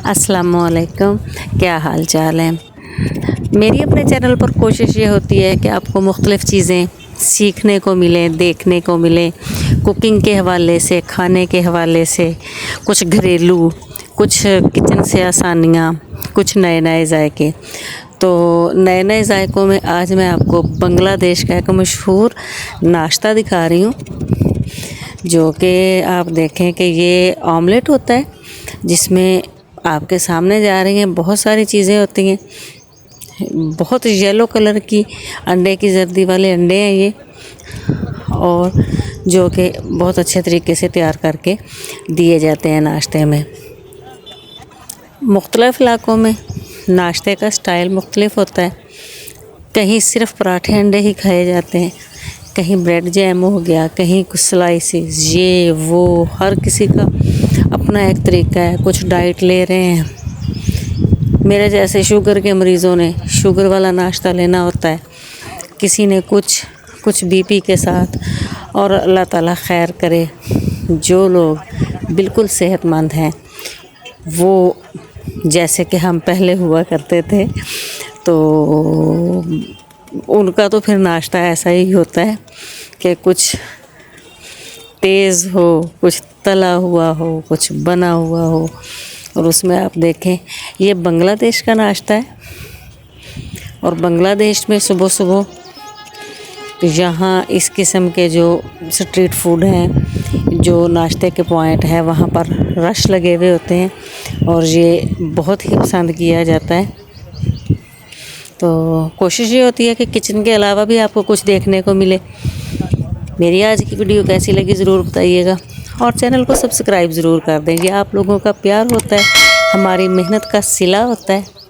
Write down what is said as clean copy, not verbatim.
अस्सलामुअलैकुम, क्या हाल चाल है। मेरी अपने चैनल पर कोशिश ये होती है कि आपको मुख्तलिफ़ चीज़ें सीखने को मिलें, देखने को मिलें, कुकिंग के हवाले से, खाने के हवाले से, कुछ घरेलू, कुछ किचन से आसानियाँ, कुछ नए नए जायके। तो नए नए जायकों में आज मैं आपको बांग्लादेश का एक मशहूर नाश्ता दिखा रही हूँ, जो कि आप देखें कि ये ऑमलेट होता है, जिसमें आपके सामने जा रही हैं बहुत सारी चीज़ें होती हैं। बहुत येलो कलर की अंडे की जर्दी वाले अंडे हैं ये, और जो कि बहुत अच्छे तरीके से तैयार करके दिए जाते हैं नाश्ते में। मुख्तलिफ़ इलाक़ों में नाश्ते का स्टाइल मुख्तलिफ़ होता है। कहीं सिर्फ़ पराठे अंडे ही खाए जाते हैं, कहीं ब्रेड जैम हो गया, कहीं कुछ स्लाइसेस, ये वो, हर किसी का अपना एक तरीका है। कुछ डाइट ले रहे हैं, मेरे जैसे शुगर के मरीज़ों ने शुगर वाला नाश्ता लेना होता है, किसी ने कुछ बीपी के साथ। और अल्लाह ताला खैर करे, जो लोग बिल्कुल सेहतमंद हैं, वो जैसे कि हम पहले हुआ करते थे, तो उनका तो फिर नाश्ता ऐसा ही होता है कि कुछ तेज़ हो, कुछ तला हुआ हो, कुछ बना हुआ हो। और उसमें आप देखें, ये बांग्लादेश का नाश्ता है, और बांग्लादेश में सुबह सुबह यहाँ इस किस्म के जो स्ट्रीट फूड हैं, जो नाश्ते के पॉइंट हैं, वहाँ पर रश लगे हुए होते हैं, और ये बहुत ही पसंद किया जाता है। तो कोशिश ये होती है कि किचन के अलावा भी आपको कुछ देखने को मिले। मेरी आज की वीडियो कैसी लगी ज़रूर बताइएगा, और चैनल को सब्सक्राइब ज़रूर कर दें। ये आप लोगों का प्यार होता है, हमारी मेहनत का सिला होता है।